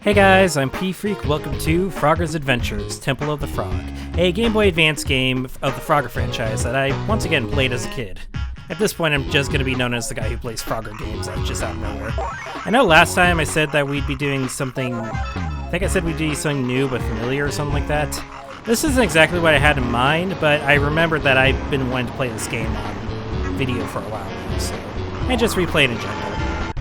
Hey guys, I'm P-Freak. Welcome to Frogger's Adventures, Temple of the Frog, a Game Boy Advance game of the Frogger franchise that I once again played as a kid. At this point, I'm just going to be known as the guy who plays Frogger games just out of nowhere. I know last time I said that we'd be doing something, I think I said we'd do something new but familiar or something like that. This isn't exactly what I had in mind, but I remembered that I've been wanting to play this game on video for a while now, so I just replayed in general.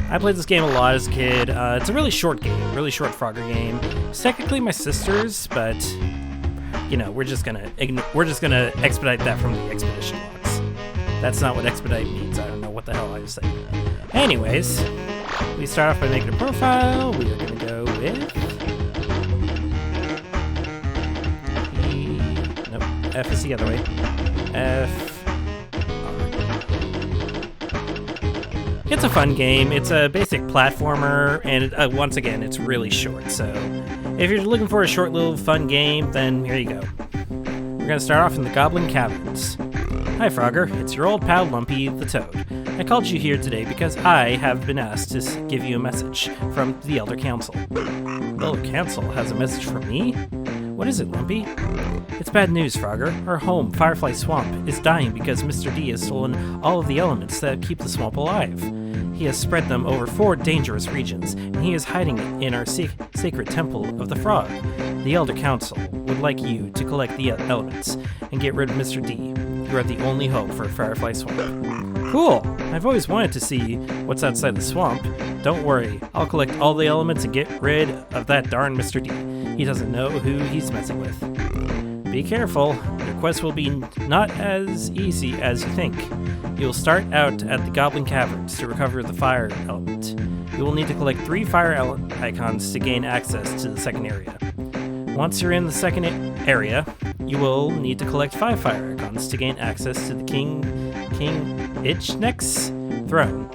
I played this game a lot as a kid. It's a really short game, really short Frogger game. It's technically my sister's, but you know, we're just gonna expedite that from the expedition logs. That's not what expedite means. I don't know what the hell I was saying. Anyways, we start off by making a profile. We are gonna go with F is the other way. F. It's a fun game. It's a basic platformer, and once again, it's really short. So if you're looking for a short little fun game, then here you go. We're going to start off in the Goblin Caverns. Hi Frogger, it's your old pal Lumpy the Toad. I called you here today because I have been asked to give you a message from the Elder Council. The Elder Council has a message for me? What is it, Lumpy? It's bad news, Frogger. Our home, Firefly Swamp, is dying because Mr. D has stolen all of the elements that keep the swamp alive. He has spread them over 4 dangerous regions, and he is hiding it in our sacred Temple of the Frog. The Elder Council would like you to collect the elements and get rid of Mr. D. You are the only hope for Firefly Swamp. Cool! I've always wanted to see what's outside the swamp. Don't worry, I'll collect all the elements and get rid of that darn Mr. D. He doesn't know who he's messing with. Be careful, your quest will be not as easy as you think. You'll start out at the Goblin Caverns to recover the fire element. You will need to collect 3 fire icons to gain access to the second area. Once you're in the second area, you will need to collect 5 fire icons to gain access to the King Itchneck's throne.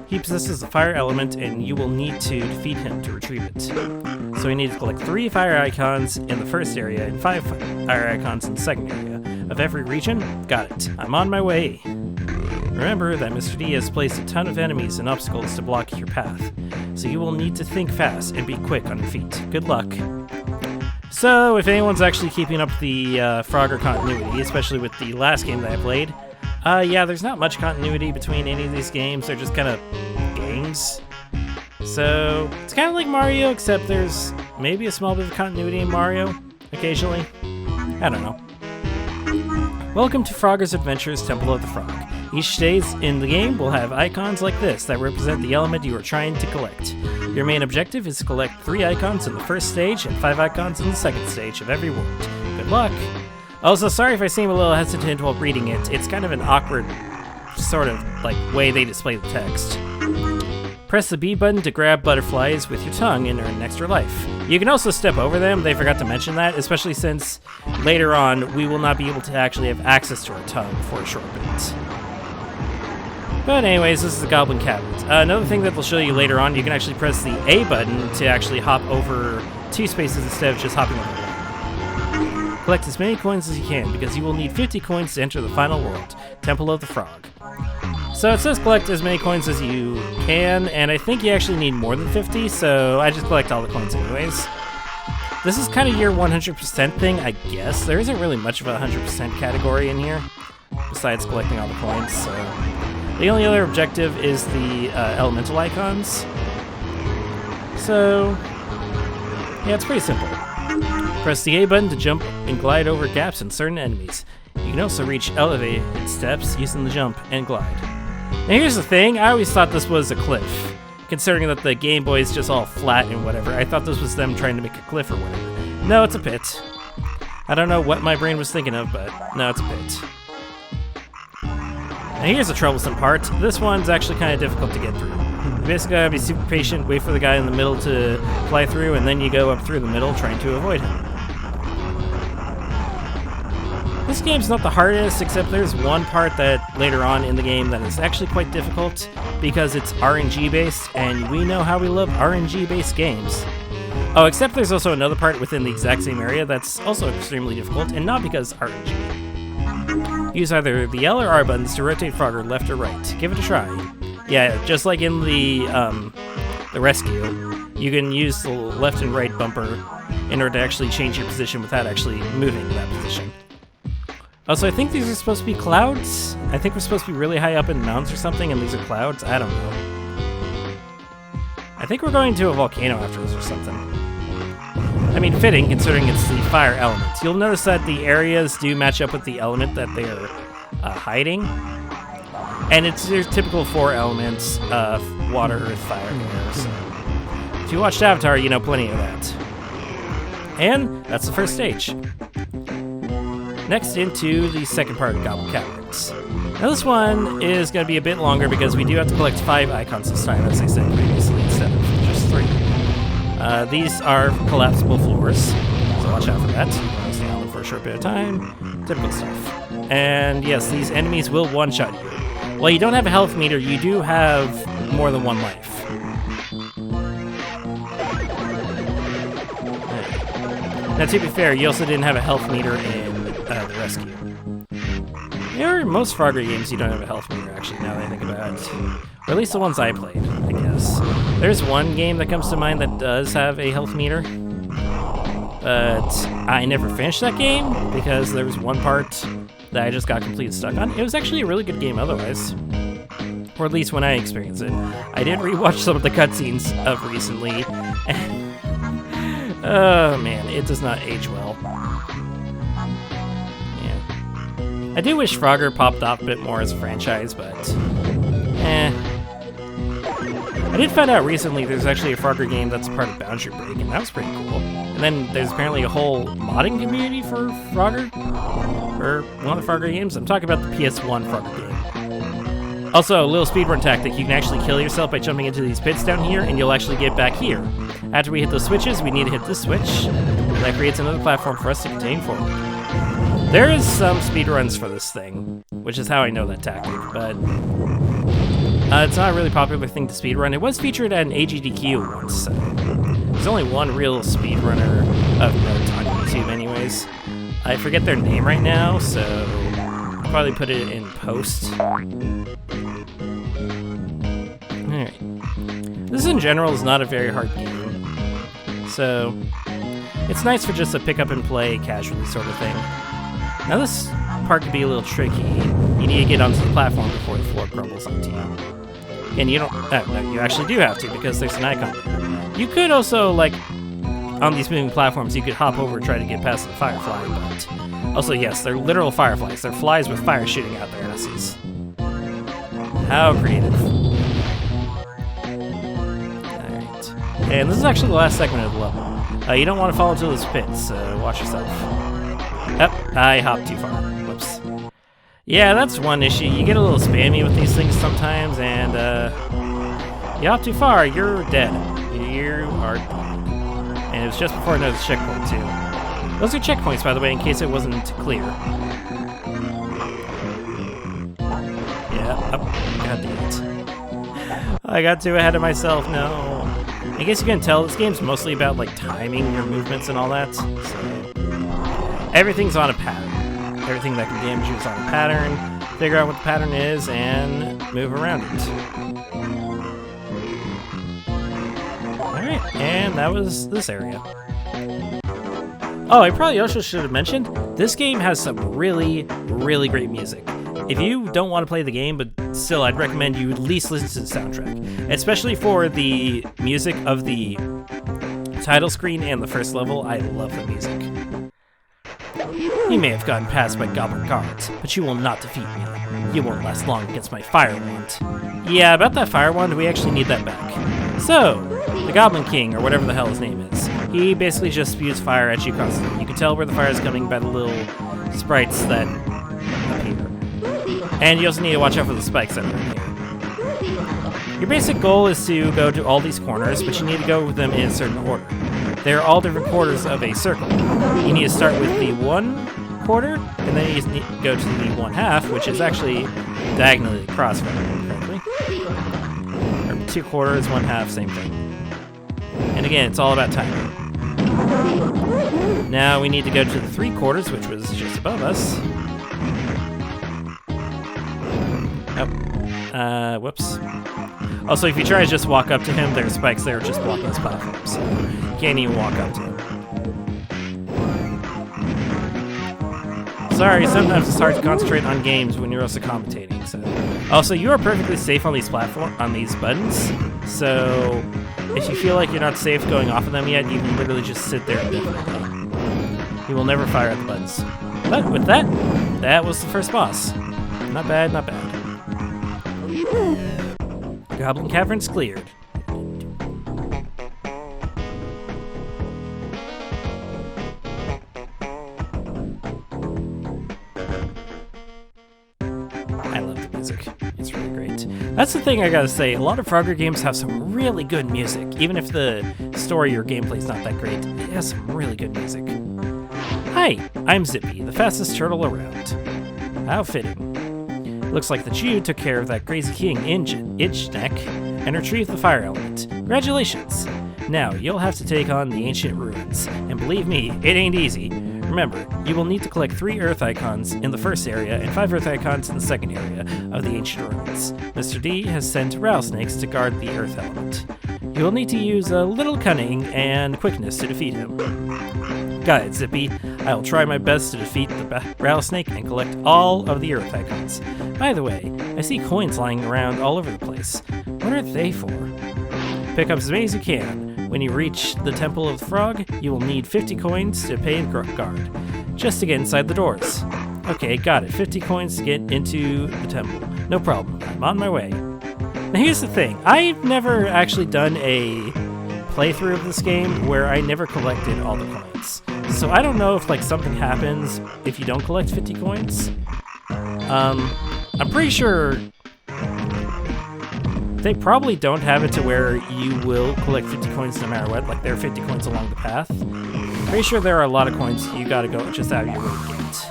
He possesses the fire element, and you will need to defeat him to retrieve it. So you need to collect 3 fire icons in the first area and 5 fire icons in the second area of every region. Got it. I'm on my way. Remember that Mr. D has placed a ton of enemies and obstacles to block your path, so you will need to think fast and be quick on your feet. Good luck. So, if anyone's actually keeping up the Frogger continuity, especially with the last game that I played, yeah, there's not much continuity between any of these games. They're just kind of games. So, it's kind of like Mario, except there's maybe a small bit of continuity in Mario, occasionally. I don't know. Welcome to Frogger's Adventures, Temple of the Frog. Each stage in the game will have icons like this that represent the element you are trying to collect. Your main objective is to collect 3 icons in the first stage and 5 icons in the second stage of every world. Good luck! Also, sorry if I seem a little hesitant while reading it. It's kind of an awkward sort of way they display the text. Press the B button to grab butterflies with your tongue and earn an extra life. You can also step over them. They forgot to mention that, especially since later on we will not be able to actually have access to our tongue for a short bit. But anyways, this is the Goblin Caverns. Another thing that they'll show you later on, you can actually press the A button to actually hop over 2 spaces instead of just hopping over 1. Collect as many coins as you can, because you will need 50 coins to enter the final world, Temple of the Frog. So it says collect as many coins as you can, and I think you actually need more than 50, so I just collect all the coins anyways. This is kind of your 100% thing, I guess. There isn't really much of a 100% category in here, besides collecting all the coins, so... The only other objective is the elemental icons. So, yeah, it's pretty simple. Press the A button to jump and glide over gaps in certain enemies. You can also reach elevated steps using the jump and glide. Now here's the thing, I always thought this was a cliff. Considering that the Game Boy is just all flat and whatever, I thought this was them trying to make a cliff or whatever. No, it's a pit. I don't know what my brain was thinking of, but no, it's a pit. Now here's the troublesome part. This one's actually kind of difficult to get through. You basically gotta be super patient, wait for the guy in the middle to fly through, and then you go up through the middle trying to avoid him. This game's not the hardest, except there's one part that later on in the game that is actually quite difficult, because it's RNG based, and we know how we love RNG based games. Oh, except there's also another part within the exact same area that's also extremely difficult, and not because RNG. Use either the L or R buttons to rotate Frogger left or right. Give it a try. Yeah, just like in the rescue, you can use the left and right bumper in order to actually change your position without actually moving that position. Also, I think these are supposed to be clouds. I think we're supposed to be really high up in the mountains or something, and these are clouds. I don't know. I think we're going to a volcano after this or something. I mean, fitting, considering it's the fire element. You'll notice that the areas do match up with the element that they're hiding. And it's your typical 4 elements of water, earth, fire, air. So if you watched Avatar, you know plenty of that. And that's the first stage. Next, into the second part of Goblin Caverns. Now this one is going to be a bit longer because we do have to collect 5 icons this time, as I said previously, instead of just 3. These are collapsible floors, so watch out for that. You want to stay on them for a short bit of time. Typical stuff. And yes, these enemies will one-shot you. While you don't have a health meter, you do have more than 1 life. Now, to be fair, you also didn't have a health meter in the rescue. Or most Frogger games, you don't have a health meter, actually, now that I think about it. Or at least the ones I played, I guess. There's one game that comes to mind that does have a health meter. But I never finished that game because there was one part that I just got completely stuck on. It was actually a really good game otherwise. Or at least when I experienced it. I did rewatch some of the cutscenes of recently. Oh man, it does not age well. Yeah. I do wish Frogger popped off a bit more as a franchise, but I did find out recently there's actually a Frogger game that's a part of Boundary Break, and that was pretty cool. And then there's apparently a whole modding community for Frogger, or one of the Frogger games. I'm talking about the PS1 Frogger game. Also, a little speedrun tactic, you can actually kill yourself by jumping into these pits down here, and you'll actually get back here. After we hit those switches, we need to hit this switch, and that creates another platform for us to continue forward. There is some speedruns for this thing, which is how I know that tactic, but it's not a really popular thing to speedrun. It was featured at an AGDQ once, so there's only one real speedrunner of note on YouTube anyways. I forget their name right now, so I'll probably put it in post. Alright. This in general is not a very hard game, so it's nice for just a pick up and play casually sort of thing. Now this part can be a little tricky. You need to get onto the platform before the floor crumbles onto you. And you don't, no, you actually do have to because there's an icon there. You could also, like, on these moving platforms, you could hop over and try to get past the firefly, but also, yes, they're literal fireflies. They're flies with fire shooting out their asses. How creative. Alright. And this is actually the last segment of the level. You don't want to fall into those pits, so watch yourself. Yep, I hopped too far. Whoops. Yeah, that's one issue. You get a little spammy with these things sometimes, and you hop too far, you're dead. You are dead. And it was just before another checkpoint, too. Those are checkpoints, by the way, in case it wasn't clear. Yeah, god damn it. I got too ahead of myself, no. I guess you can tell this game's mostly about, like, timing your movements and all that, so everything's on a pattern. Everything that can damage you is on a pattern. Figure out what the pattern is and move around it. Alright, and that was this area. Oh, I probably also should have mentioned, this game has some really, really great music. If you don't want to play the game, but still, I'd recommend you at least listen to the soundtrack. Especially for the music of the title screen and the first level, I love the music. You may have gotten past my goblin guards, but you will not defeat me. You won't last long against my fire wand. Yeah, about that fire wand, we actually need that back. So, the Goblin King, or whatever the hell his name is, he basically just spews fire at you constantly. You can tell where the fire is coming by the little sprites that appear. And you also need to watch out for the spikes that are in here. Your basic goal is to go to all these corners, but you need to go with them in a certain order. They're all different quarters of a circle. You need to start with the 1 quarter, and then you need to go to the 1/2, which is actually diagonally across from it, correctly. Or 2 quarters, 1/2, same thing. And again, it's all about timing. Now we need to go to the 3 quarters, which was just above us. Oh, Whoops. Also, if you try to just walk up to him, there's spikes there just blocking his platform, so you can't even walk up to him. Sorry, sometimes it's hard to concentrate on games when you're also commentating. So, also, you are perfectly safe on these buttons. So, if you feel like you're not safe going off of them yet, you can literally just sit there indefinitely. He will never fire at the buttons. But with that, that was the first boss. Not bad, not bad. Goblin Caverns cleared. I love the music. It's really great. That's the thing I gotta say. A lot of Frogger games have some really good music. Even if the story or gameplay is not that great, it has some really good music. Hi, I'm Zippy, the fastest turtle around. How fitting. Looks like the Jew took care of that crazy king Itchneck and retrieved the fire element. Congratulations! Now, you'll have to take on the ancient ruins. And believe me, it ain't easy. Remember, you will need to collect 3 earth icons in the first area and 5 earth icons in the second area of the ancient ruins. Mr. D has sent rattlesnakes to guard the earth element. You will need to use a little cunning and quickness to defeat him. Got it, Zippy. I will try my best to defeat the rattlesnake and collect all of the earth icons. By the way, I see coins lying around all over the place. What are they for? Pick up as many as you can. When you reach the Temple of the Frog, you will need 50 coins to pay the guard, just to get inside the doors. Okay, got it. 50 coins to get into the temple. No problem. I'm on my way. Now here's the thing. I've never actually done a playthrough of this game where I never collected all the coins. So I don't know if like something happens if you don't collect 50 coins. I'm pretty sure they probably don't have it to where you will collect 50 coins no matter what. Like there are 50 coins along the path. Pretty sure there are a lot of coins you gotta go just out of your way to get.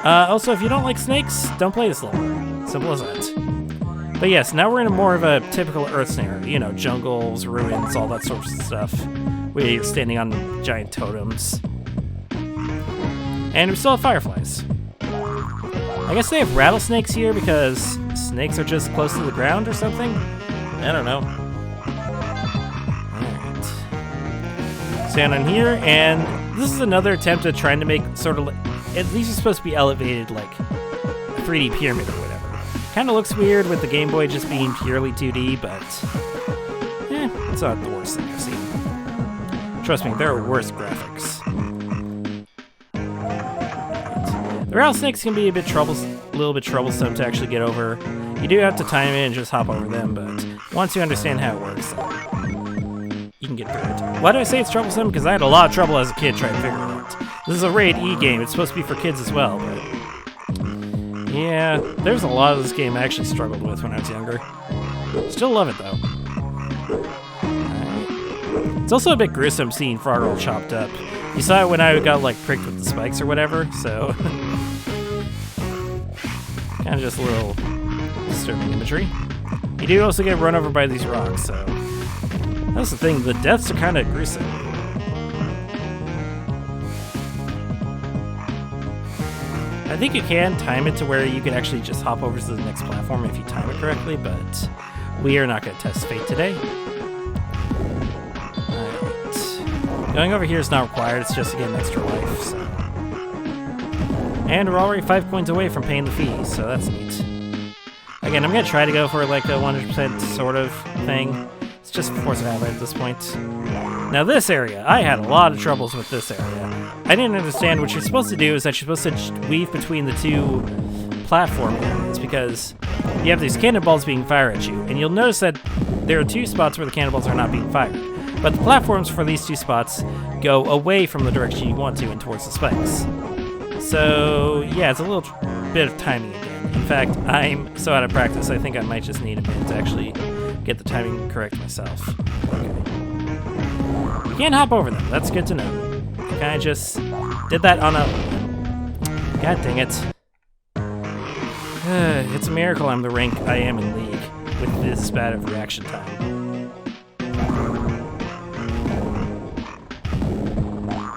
Also, if you don't like snakes, don't play this level. Simple as that. But yes, now we're in more of a typical Earth scenario. You know, jungles, ruins, all that sort of stuff. Where you're standing on giant totems. And we still have fireflies. I guess they have rattlesnakes here because snakes are just close to the ground or something? I don't know. Alright. Stand on here, and this is another attempt at trying to make sort of like, at least it's supposed to be elevated like a 3D pyramid or whatever. Kinda looks weird with the Game Boy just being purely 2D, but it's not the worst thing I've seen. Trust me, there are worse graphics. The rattlesnakes can be a little bit troublesome to actually get over. You do have to time it and just hop over them, but once you understand how it works, you can get through it. Why do I say it's troublesome? Because I had a lot of trouble as a kid trying to figure it out. This is a rated E game. It's supposed to be for kids as well, but yeah, there's a lot of this game I actually struggled with when I was younger. Still love it though. Right. It's also a bit gruesome seeing Frog all chopped up. You saw it when I got like pricked with the spikes or whatever, so kind of just a little disturbing imagery. You do also get run over by these rocks, so that's the thing. The deaths are kind of gruesome. I think you can time it to where you can actually just hop over to the next platform if you time it correctly, but we are not going to test fate today. Going over here is not required, it's just to get an extra life, so. And we're already 5 coins away from paying the fee, so that's neat. Again, I'm going to try to go for like a 100% sort of thing. It's just force of habit at this point. Now this area, I had a lot of troubles with this area. I didn't understand what you're supposed to do is that you're supposed to weave between the 2 platform areas because you have these cannonballs being fired at you, and you'll notice that there are 2 spots where the cannonballs are not being fired. But the platforms for these 2 spots go away from the direction you want to and towards the spikes. So, yeah, it's a little bit of timing again. In fact, I'm so out of practice, I think I might just need a minute to actually get the timing correct myself. Okay. You can't hop over them, that's good to know. I kinda just did that on a... God dang it. It's a miracle I'm the rank I am in League with this bad of reaction time.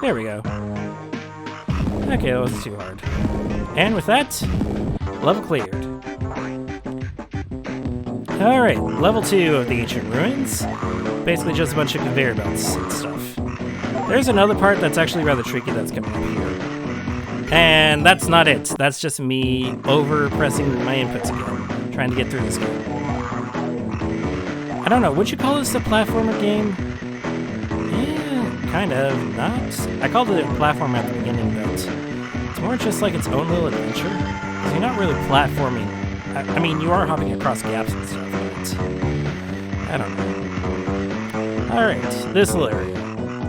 There we go. Okay, that wasn't too hard. And with that, level cleared. Alright, level 2 of the ancient ruins. Basically just a bunch of conveyor belts and stuff. There's another part that's actually rather tricky that's coming up here. And that's not it. That's just me over-pressing my inputs again, trying to get through this game. I don't know, would you call this a platformer game? Yeah, kind of, not. I called it a platform at the beginning, but it's more just like its own little adventure. So you're not really platforming. I mean, you are hopping across gaps and stuff, but I don't know. Alright, this little area.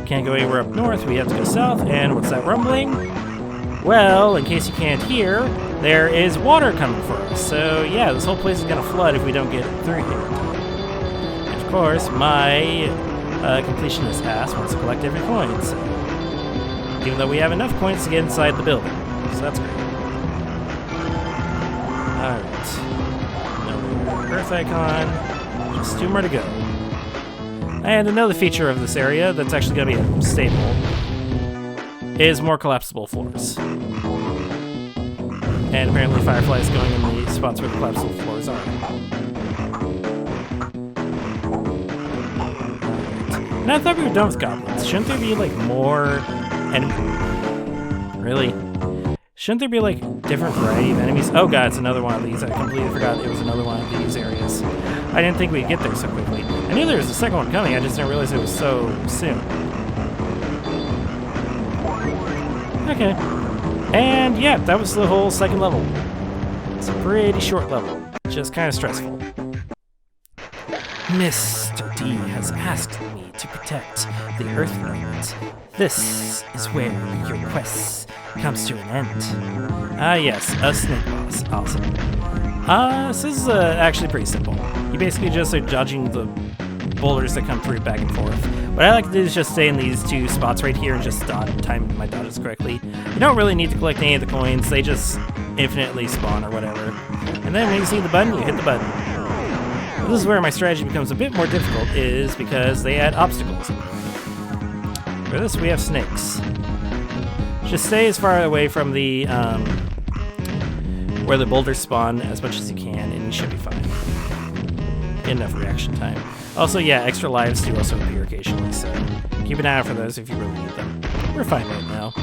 Can't go anywhere up north, we have to go south, and what's that rumbling? Well, in case you can't hear, there is water coming for us. So yeah, this whole place is gonna flood if we don't get through here. And of course, my completionist ass wants to collect every coin, so even though we have enough coins to get inside the building. So that's great. Alright. Another Earth icon. Just 2 more to go. And another feature of this area that's actually going to be stable is more collapsible floors. And apparently fireflies going in the spots where the collapsible floors are. And I thought we were done with goblins. Shouldn't there be, like, more enemies? Really? Shouldn't there be, like, different variety of enemies? Oh god, it's another one of these. I completely forgot it was another one of these areas. I didn't think we'd get there so quickly. I knew there was a second one coming, I just didn't realize it was so soon. Okay. And yeah, that was the whole second level. It's a pretty short level. Just kind of stressful. Mr. D has asked me to protect the Earth element. This is where your quest comes to an end. Ah yes, a snake boss. Awesome. So this is actually pretty simple. You basically just are dodging the boulders that come through back and forth. What I like to do is just stay in these 2 spots right here and just time my dodges correctly. You don't really need to collect any of the coins, they just infinitely spawn or whatever. And then when you see the button, you hit the button. This is where my strategy becomes a bit more difficult, is because they add obstacles. For this, we have snakes. Just stay as far away from the, where the boulders spawn as much as you can, and you should be fine. Get enough reaction time. Also, yeah, extra lives do also appear occasionally, so keep an eye out for those if you really need them. We're fine right now.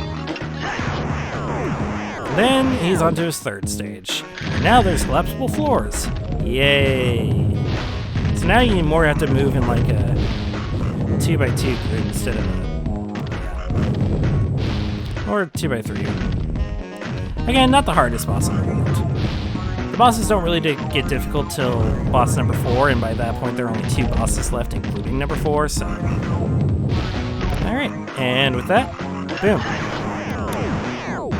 Then he's on to his 3rd stage. Now there's collapsible floors. Yay! So now you more have to move in like a 2x2 grid instead of or 2x3. Again, not the hardest boss in the world. The bosses don't really get difficult till boss number 4, and by that point there are only 2 bosses left, including number 4, so... Alright, and with that, boom.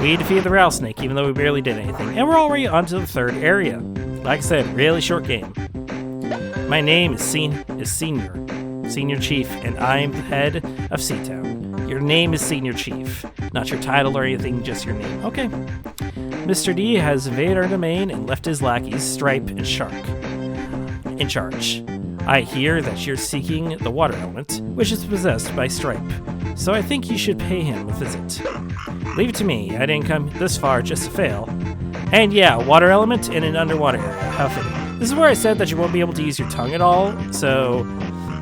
We defeated the rattlesnake, even though we barely did anything, and we're already on to the 3rd area. Like I said, really short game. My name is Senior Chief, and I'm the head of Seatown. Your name is Senior Chief, not your title or anything, just your name. Okay. Mr. D has invaded our domain and left his lackeys, Stripe and Shark, in charge. I hear that you're seeking the water element, which is possessed by Stripe, so I think you should pay him a visit. Leave it to me, I didn't come this far just to fail. And yeah, water element in an underwater area, how fitting. This is where I said that you won't be able to use your tongue at all, so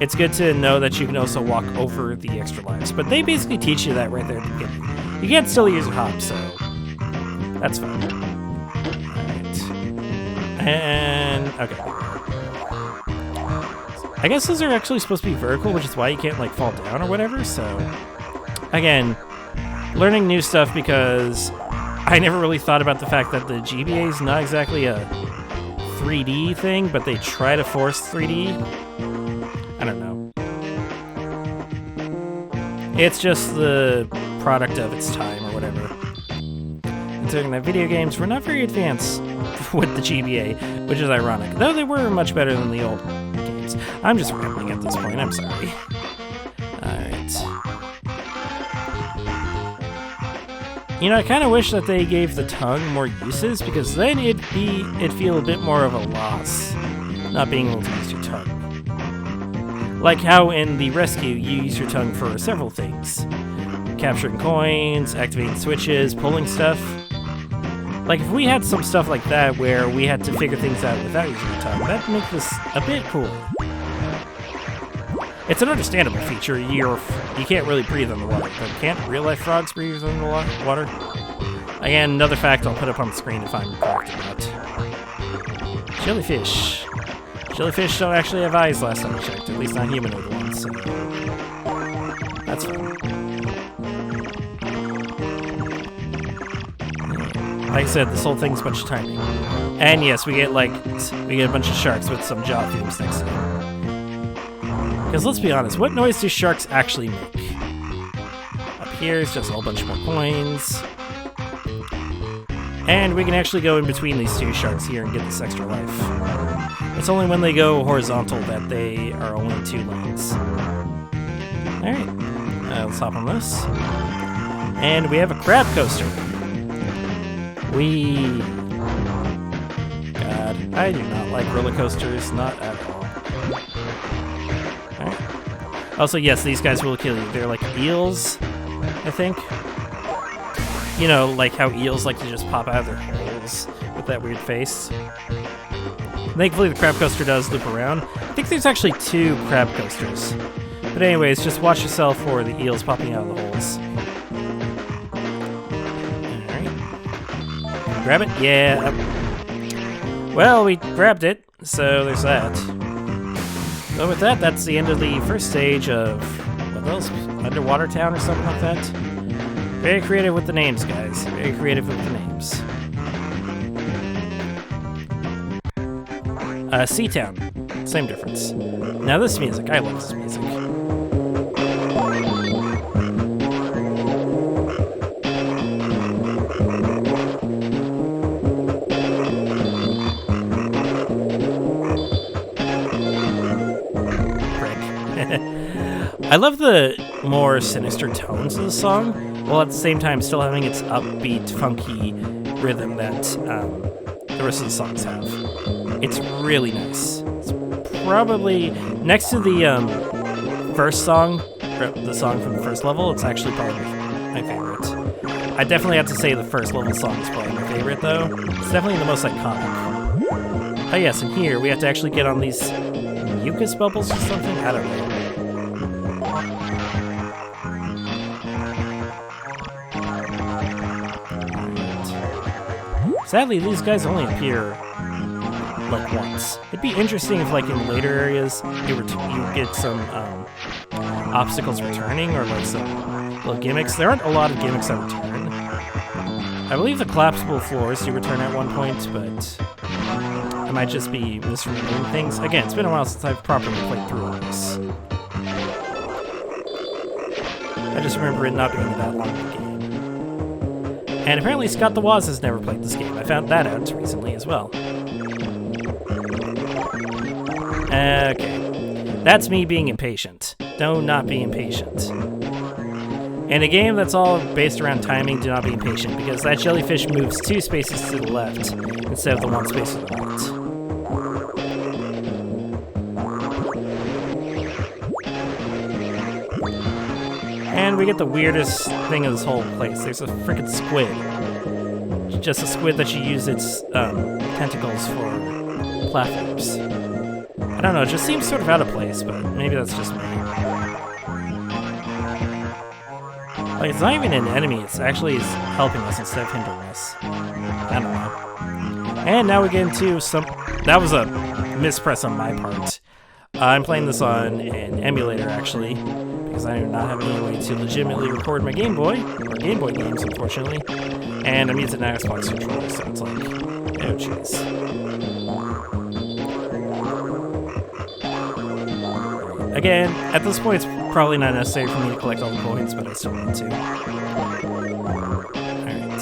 it's good to know that you can also walk over the extra lives. But they basically teach you that right there at the beginning. You can't still use a hop, so that's fine. Alright. And, okay. I guess those are actually supposed to be vertical, which is why you can't, like, fall down or whatever, so... Again, learning new stuff because I never really thought about the fact that the GBA is not exactly a 3D thing, but they try to force 3D. I don't know. It's just the product of its time or whatever. Considering that video games were not very advanced with the GBA, which is ironic. Though they were much better than the old games. I'm just rambling at this point, I'm sorry. Alright. You know, I kind of wish that they gave the tongue more uses, because then it'd feel a bit more of a loss, not being able to use your tongue. Like how in the rescue, you use your tongue for several things. Capturing coins, activating switches, pulling stuff. Like, if we had some stuff like that where we had to figure things out without using the tongue, that'd make this a bit cooler. It's an understandable feature. You can't really breathe on the water, but can't real-life frogs breathe on the water? Again, another fact I'll put up on the screen if I'm correct or not. Jellyfish. Jellyfish don't actually have eyes last time I checked, at least not humanoid ones, so that's fine. Like I said, this whole thing's a bunch of timing. And yes, we get a bunch of sharks with some jaw themes next to them. Because let's be honest, what noise do sharks actually make? Up here is just a whole bunch more coins. And we can actually go in between these two sharks here and get this extra life. It's only when they go horizontal that they are only in 2 lanes. Alright, let's hop on this. And we have a crab coaster. God, I do not like roller coasters, not at all. Alright. Also, yes, these guys will kill you. They're like eels, I think. You know, like how eels like to just pop out of their holes with that weird face. Thankfully, the crab coaster does loop around. I think there's actually 2 crab coasters. But anyways, just watch yourself for the eels popping out of the holes. Alright. Grab it? Yeah. Well, we grabbed it, so there's that. So with that, that's the end of the first stage of, what else? Underwater Town or something like that? Very creative with the names, guys. Very creative with the names. Seatown. Same difference. Now this music. I love this music. I love the more sinister tones of the song, while at the same time still having its upbeat, funky rhythm that the rest of the songs have. It's really nice. It's probably, next to the first song, the song from the first level, it's actually probably my favorite. I definitely have to say the first level song is probably my favorite, though. It's definitely the most iconic. Oh yes, and here we have to actually get on these mucus bubbles or something? I don't know. Sadly, these guys only appear, like, once. It'd be interesting if, like, in later areas, you would get some, obstacles returning, or, like, some little gimmicks. There aren't a lot of gimmicks that return. I believe the collapsible floors do return at one point, but I might just be misremembering things. Again, it's been a while since I've properly played through all this. I just remember it not being that long of a game. And apparently Scott the Woz has never played this game. I found that out recently as well. Okay. That's me being impatient. No, not be impatient. In a game that's all based around timing, do not be impatient, because that jellyfish moves 2 spaces to the left instead of the 1 space to the right. And we get the weirdest thing of this whole place. There's a freaking squid. Just a squid that should use its tentacles for platforms. I don't know, it just seems sort of out of place, but maybe that's just me. Like, it's not even an enemy, it's actually helping us instead of hindering us. I don't know. And now we get into some... That was a mispress on my part. I'm playing this on an emulator, actually, because I do not have any way to legitimately record my Game Boy, or Game Boy games, unfortunately, and I'm using an Xbox controller, so it's like, oh jeez. Again, at this point, it's probably not necessary for me to collect all the coins, but I still want to. Alright.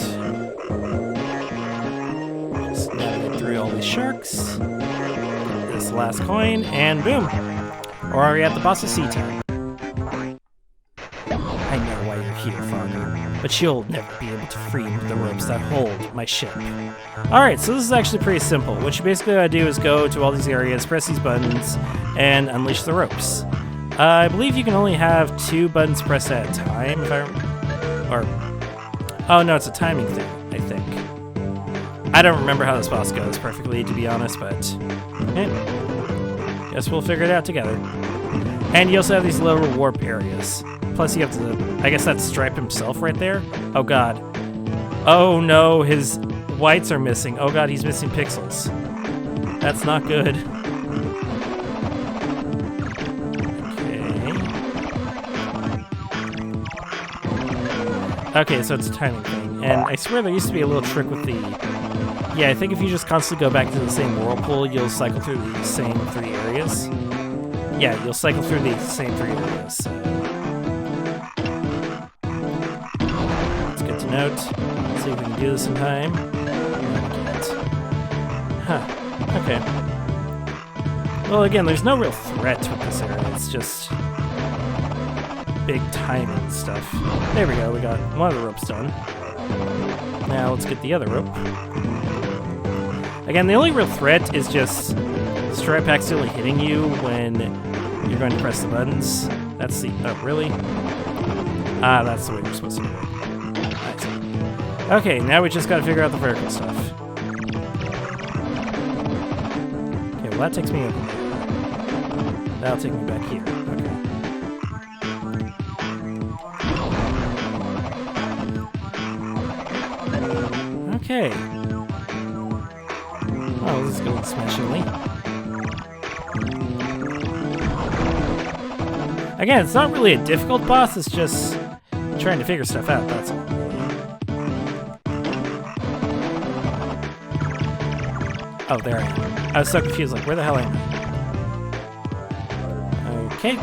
Just navigate through all these sharks. This last coin, and boom! We're already at the boss of Seatown. I know why you're here, Farmer, but you'll never be able to free the ropes that hold my ship. Alright, so this is actually pretty simple. What you basically gotta do is go to all these areas, press these buttons, and unleash the ropes. I believe you can only have 2 buttons pressed at a time, if I... Or... Oh no, it's a timing thing, I think. I don't remember how this boss goes perfectly, to be honest, but guess we'll figure it out together. And you also have these little warp areas. Plus you have to, I guess that's Stripe himself right there. Oh god. Oh no, his whites are missing. Oh god, he's missing pixels. That's not good. Okay, so it's a timing thing. And I swear there used to be a little trick with the... Yeah, I think if you just constantly go back to the same whirlpool, you'll cycle through the same 3 areas. Yeah, you'll cycle through the same 3 areas. So. It's good to note. Let's see if we can do this in time. Huh. Okay. Well, again, there's no real threat with this area. It's just... big timing stuff. There we go, we got one of the ropes done. Now let's get the other rope. Again, the only real threat is just Stripe accidentally hitting you when you're going to press the buttons. That's the... oh, really? Ah, that's the way we're supposed to do it. I see. Okay, now we just gotta figure out the vertical stuff. Okay, well that takes me over there. That'll take me back here. Okay. Oh, this is going smashingly. Again, it's not really a difficult boss, it's just trying to figure stuff out, that's all. Oh, there I am. I was so confused, like, where the hell am I? Okay.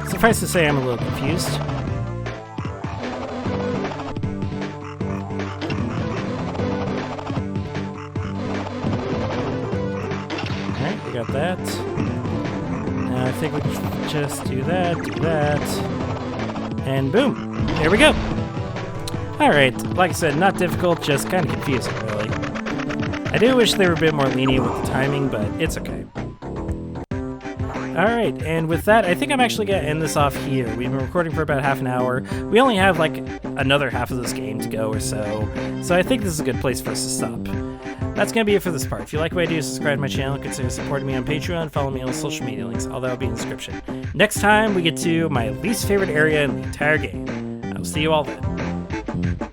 Suffice to say, I'm a little confused. Got that. Now I think we can just do that, and boom! There we go! Alright, like I said, not difficult, just kind of confusing, really. I do wish they were a bit more lenient with the timing, but it's okay. Alright, and with that, I think I'm actually going to end this off here. We've been recording for about half an hour. We only have, like, another half of this game to go or so, so I think this is a good place for us to stop. That's going to be it for this part. If you like what I do, subscribe to my channel, consider supporting me on Patreon, follow me on social media links, all that will be in the description. Next time, we get to my least favorite area in the entire game. I will see you all then.